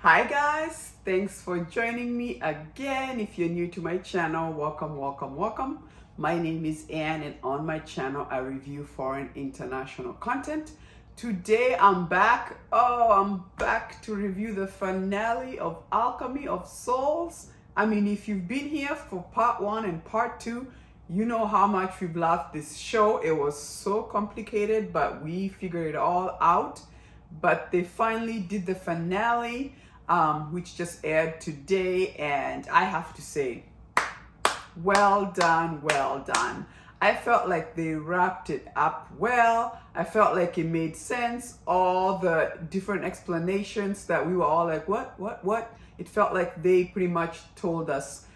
Hi guys, thanks for joining me again. If you're new to my channel, welcome. My name is Anne, and on my channel I review foreign international content. Today I'm back. I'm back to review the finale of Alchemy of Souls. I mean, if you've been here for part 1 and part 2, you know how much we've loved this show. It was so complicated, but we figured it all out. But they finally did the finale, which just aired today, and I have to say, well done. I felt like they wrapped it up well. I felt like it made sense. All the different explanations that we were all like, what? It felt like they pretty much told us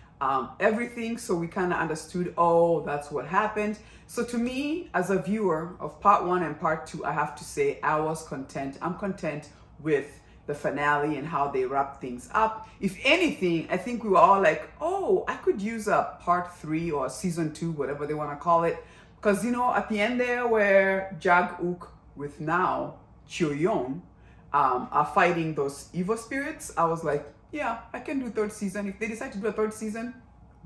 everything, so we kind of understood, oh, that's what happened. So to me, as a viewer of part 1 and part 2, I have to say I was content. I'm content with the finale and how they wrap things up. If anything, I think we were all like, oh, I could use a part 3 or season 2, whatever they want to call it. Because, you know, at the end there where Jag-uk with now Cheo-yeon are fighting those evil spirits, I was like, yeah, I can do 3rd season. If they decide to do a 3rd season,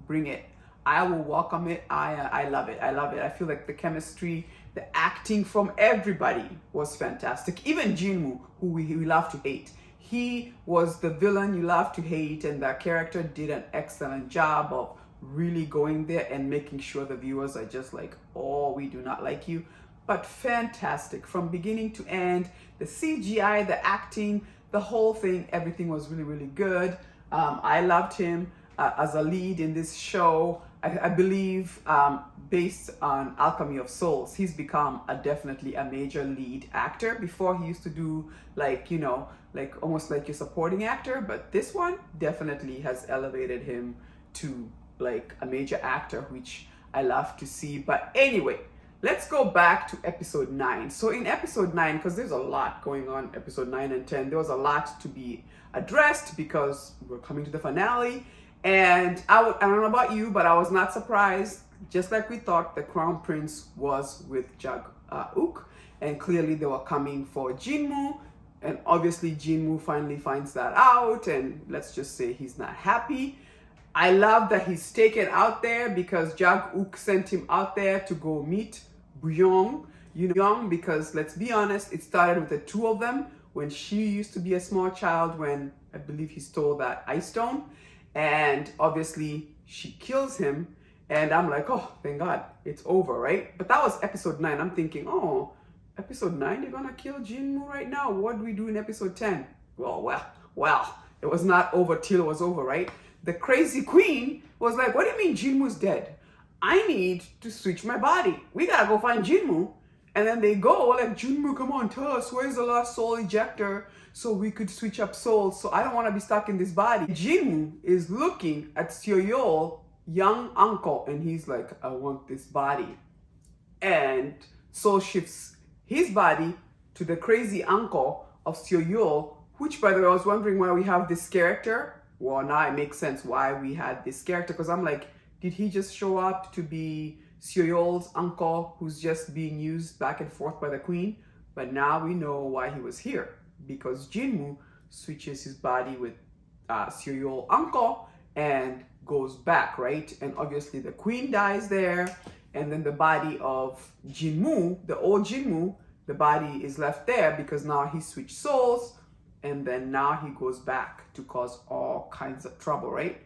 bring it. I will welcome it. I love it. I feel like the chemistry, the acting from everybody was fantastic. Even Jinwoo, who we love to hate. He was the villain you love to hate, and the character did an excellent job of really going there and making sure the viewers are just like, oh, we do not like you. But fantastic. From beginning to end, the CGI, the acting, the whole thing, everything was really good. I loved him as a lead in this show. I believe based on Alchemy of Souls, he's become definitely a major lead actor. Before he used to do like almost like your supporting actor, but this one definitely has elevated him to like a major actor, which I love to see. But anyway, let's go back to episode 9. So in episode 9, because there's a lot going on, episode 9 and 10, there was a lot to be addressed because we're coming to the finale. And I don't know about you, but I was not surprised. Just like we thought, the Crown Prince was with Jag-uk, and clearly they were coming for Jinwoo. And obviously Jinwoo finally finds that out, and let's just say he's not happy. I love that he's taken out there because Jag-uk sent him out there to go meet Buyong. Because let's be honest, it started with the two of them when she used to be a small child, when I believe he stole that ice stone. And obviously she kills him, and I'm like, oh, thank God, it's over, right? But that was episode 9. I'm thinking, oh, episode 9, you're gonna kill Jinwoo right now. What do we do in episode 10? Well, it was not over till it was over, right? The crazy queen was like, what do you mean Jinwoo's dead? I need to switch my body. We gotta go find Jinwoo. And then they go like, Jinwoo, come on, tell us, where's the last soul ejector so we could switch up souls, so I don't want to be stuck in this body. Jinwoo is looking at Seo-yeol, young uncle, and he's like, I want this body. And Soul shifts his body to the crazy uncle of Seo-yeol, which, by the way, I was wondering why we have this character. Well, now it makes sense why we had this character, because I'm like, did he just show up to be Seo-yeol's uncle who's just being used back and forth by the queen? But now we know why he was here, because Jinwoo switches his body with Seo-yeol's uncle and goes back, right? And obviously the queen dies there, and then the body of Jinwoo, the old Jinwoo, the body is left there because now he switched souls, and then now he goes back to cause all kinds of trouble, right?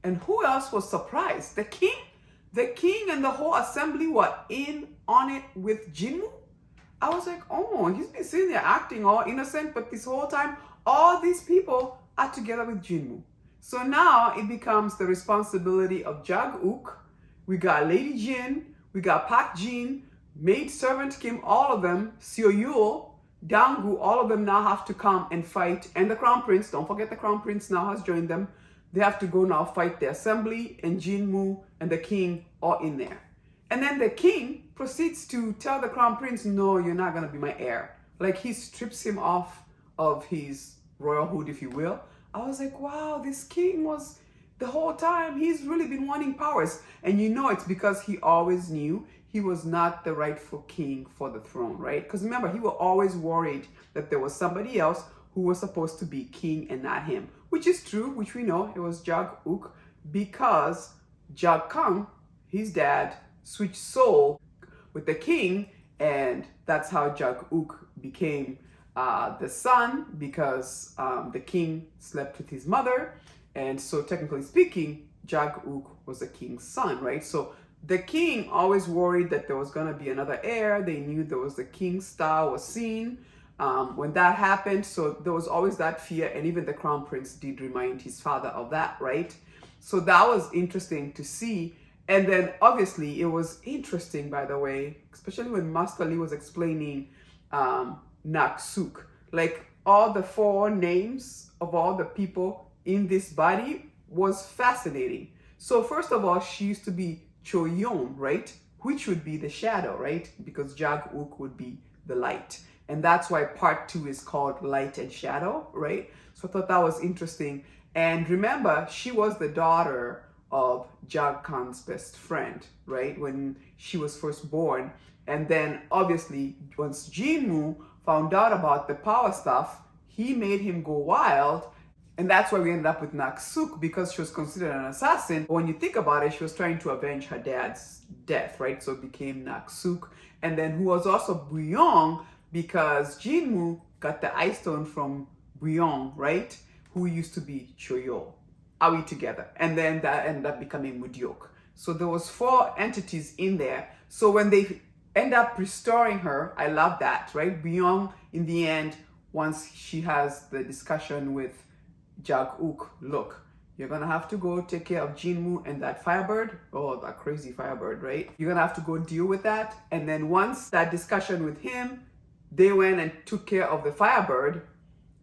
And who else was surprised? The king? The king and the whole assembly were in on it with Jinwoo? I was like, oh, he's been sitting there acting all innocent, but this whole time, all these people are together with Jinwoo. So now it becomes the responsibility of Jag-uk. We got Lady Jin, we got Park Jin, maid servant Kim, all of them, Seo-yeol, Danggu, all of them now have to come and fight. And the Crown Prince, don't forget the Crown Prince now has joined them. They have to go now fight the assembly, and Jinwoo and the king are in there. And then the king proceeds to tell the Crown Prince, no, you're not going to be my heir. Like, he strips him off of his royalhood, if you will. I was like, wow, this king was, the whole time, he's really been wanting powers. And you know it's because he always knew he was not the rightful king for the throne, right? Because remember, he was always worried that there was somebody else who was supposed to be king and not him, which is true, which we know it was Jag-uk, because Jag-kung, his dad, switched soul with the king, and that's how Jag-uk became the son, because the king slept with his mother, and so technically speaking, Jag-uk was the king's son, right? So the king always worried that there was going to be another heir. They knew there was the king's star was seen when that happened. So there was always that fear. And even the crown prince did remind his father of that, right? So that was interesting to see. And then obviously it was interesting, by the way, especially when Master Lee was explaining Naksuk. Like all the 4 names of all the people in this body was fascinating. So first of all, she used to be Choyon, right? Which would be the shadow, right? Because Jag-uk would be the light. And that's why part 2 is called Light and Shadow, right? So I thought that was interesting. And remember, she was the daughter of Jag-khan's best friend, right? When she was first born. And then obviously, once Jinmu found out about the power stuff, he made him go wild. And that's why we ended up with Naksuk, because she was considered an assassin. But when you think about it, she was trying to avenge her dad's death, right? So it became Naksuk. And then who was also Buyong, because Jinmu got the ice stone from Buyong, right? Who used to be Choyo. Are we together? And then that ended up becoming Mudyok. So there was 4 entities in there. So when they end up restoring her, I love that, right? Buyong, in the end, once she has the discussion with Jag-uk, look, you're gonna have to go take care of Jinmu and that firebird. Oh, that crazy firebird, right? You're gonna have to go deal with that. And then once that discussion with him, they went and took care of the firebird.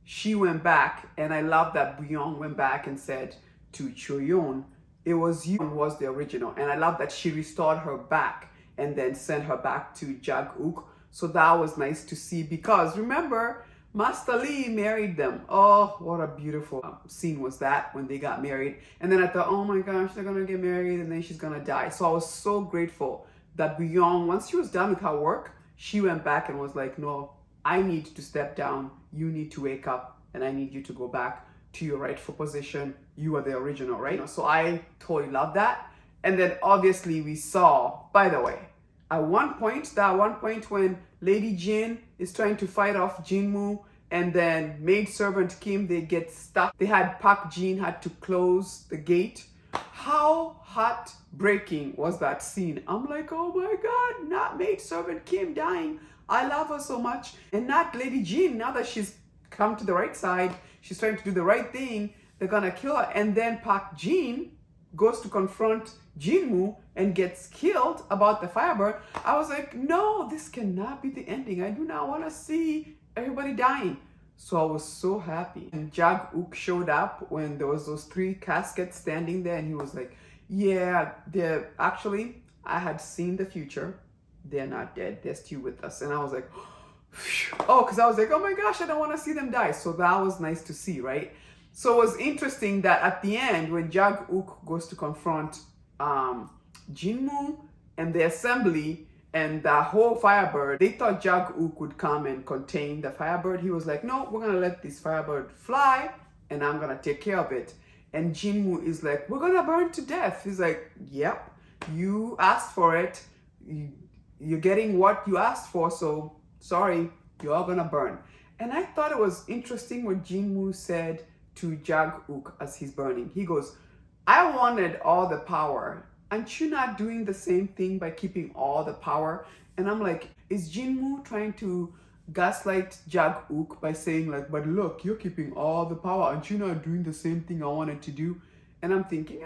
She went back, and I love that Buyong went back and said to Choyon, it was you who was the original. And I love that she restored her back and then sent her back to Jag-uk. So that was nice to see, because remember, Master Lee married them. Oh, what a beautiful scene was that when they got married. And then I thought, oh my gosh, they're gonna get married and then she's gonna die. So I was so grateful that Buyong, once she was done with her work, she went back and was like, no, I need to step down. You need to wake up, and I need you to go back to your rightful position. You are the original, right? So I totally love that. And then obviously we saw, by the way, at one point when Lady Jin is trying to fight off Jinmu, and then maidservant Kim, they get stuck. They had Park Jin had to close the gate. How heartbreaking was that scene? I'm like, oh my God, not maidservant Kim dying. I love her so much. And not Lady Jin, now that she's come to the right side, she's trying to do the right thing, they're gonna kill her. And then Park Jin goes to confront Jinmu and gets killed about the firebird. I was like, no, this cannot be the ending. I do not want to see everybody dying. So I was so happy. And Jag-uk showed up when there was those 3 caskets standing there, and he was like, yeah, they're actually, I had seen the future. They're not dead. They're still with us. And I was like, oh, because I was like, oh my gosh, I don't want to see them die. So that was nice to see, right? So it was interesting that at the end, when Jag-uk goes to confront Jinmu and the assembly and the whole firebird, they thought Jag-uk would come and contain the firebird. He was like, no, we're going to let this firebird fly, and I'm going to take care of it. And Jinmu is like, we're going to burn to death. He's like, yep, you asked for it. You're getting what you asked for, so sorry, you're all going to burn. And I thought it was interesting what Jinmu said to Jag-uk as he's burning. He goes, I wanted all the power. Aren't you not doing the same thing by keeping all the power? And I'm like, is Jinmu trying to gaslight Jag-uk by saying like, but look, you're keeping all the power. Aren't you not doing the same thing I wanted to do? And I'm thinking,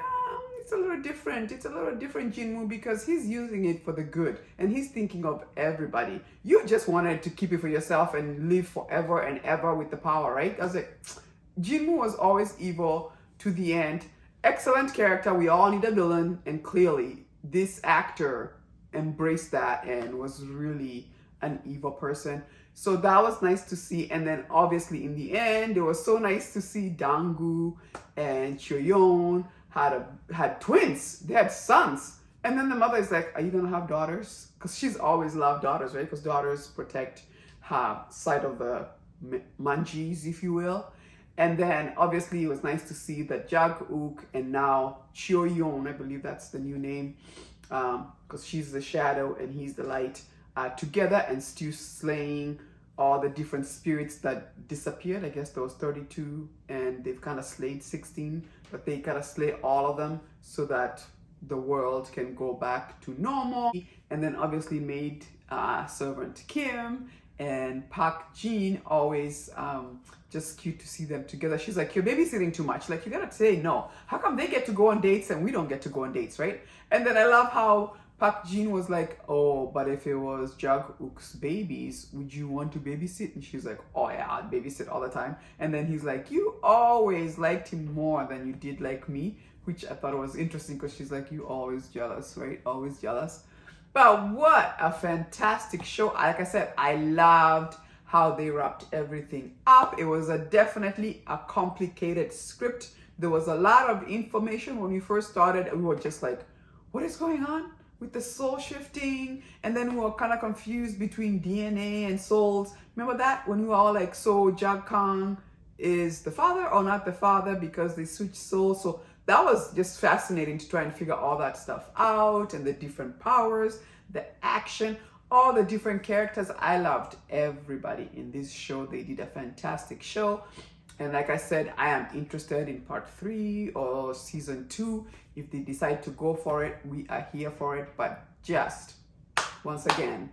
it's a little different. It's a little different, Jinmu, because he's using it for the good and he's thinking of everybody. You just wanted to keep it for yourself and live forever and ever with the power, right? I was like, Jinmu was always evil to the end. Excellent character. We all need a villain, and clearly this actor embraced that and was really an evil person. So that was nice to see. And then obviously in the end, it was so nice to see Dangu and Choyon had twins. They had sons. And then the mother is like, are you gonna have daughters? Because she's always loved daughters, right? Because daughters protect her side of the Manjis, if you will. And then obviously it was nice to see that Jag-uk and now Chio-Yon, I believe that's the new name, because she's the shadow and he's the light, together and still slaying all the different spirits that disappeared. I guess there was 32 and they've kind of slayed 16, but they gotta slay all of them so that the world can go back to normal. And then obviously made servant Kim and Park Jin always just cute to see them together. She's like, you're babysitting too much. Like, you gotta say no. How come they get to go on dates and we don't get to go on dates, right? And then I love how Park Jin was like, oh, but if it was Jag-uk's babies, would you want to babysit? And she's like, oh yeah, I'd babysit all the time. And then he's like, you always liked him more than you did like me, which I thought was interesting because she's like, you always jealous, right? Always jealous. But what a fantastic show. Like I said, I loved how they wrapped everything up. It was definitely a complicated script. There was a lot of information when we first started. We were just like, what is going on with the soul shifting? And then we were kind of confused between DNA and souls. Remember that? When we were all like, so Jag Kang is the father or not the father because they switched souls. So that was just fascinating to try and figure all that stuff out, and the different powers, the action, all the different characters. I loved everybody in this show. They did a fantastic show. And like I said, I am interested in part 3 or season 2. If they decide to go for it, we are here for it. But just, once again,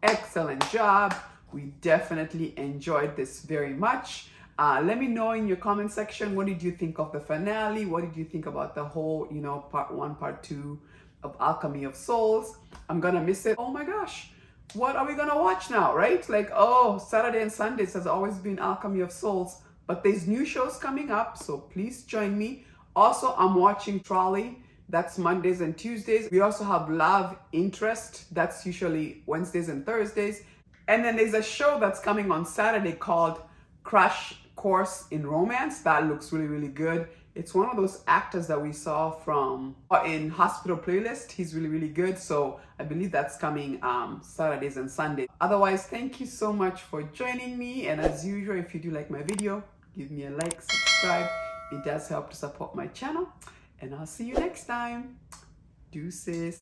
excellent job. We definitely enjoyed this very much. Let me know in your comment section, what did you think of the finale? What did you think about the whole, part 1, part 2 of Alchemy of Souls? I'm gonna miss it. Oh my gosh, what are we gonna watch now, right? Like, oh, Saturday and Sundays has always been Alchemy of Souls, but there's new shows coming up, so please join me. Also, I'm watching Trolley. That's Mondays and Tuesdays. We also have Love Interest. That's usually Wednesdays and Thursdays. And then there's a show that's coming on Saturday called Crash Course in Romance. That looks really, really good. It's one of those actors that we saw from in Hospital Playlist. He's really, really good. So I believe that's coming Saturdays and Sundays. Otherwise, thank you so much for joining me. And as usual, if you do like my video, give me a like, subscribe. It does help to support my channel. And I'll see you next time. Deuces.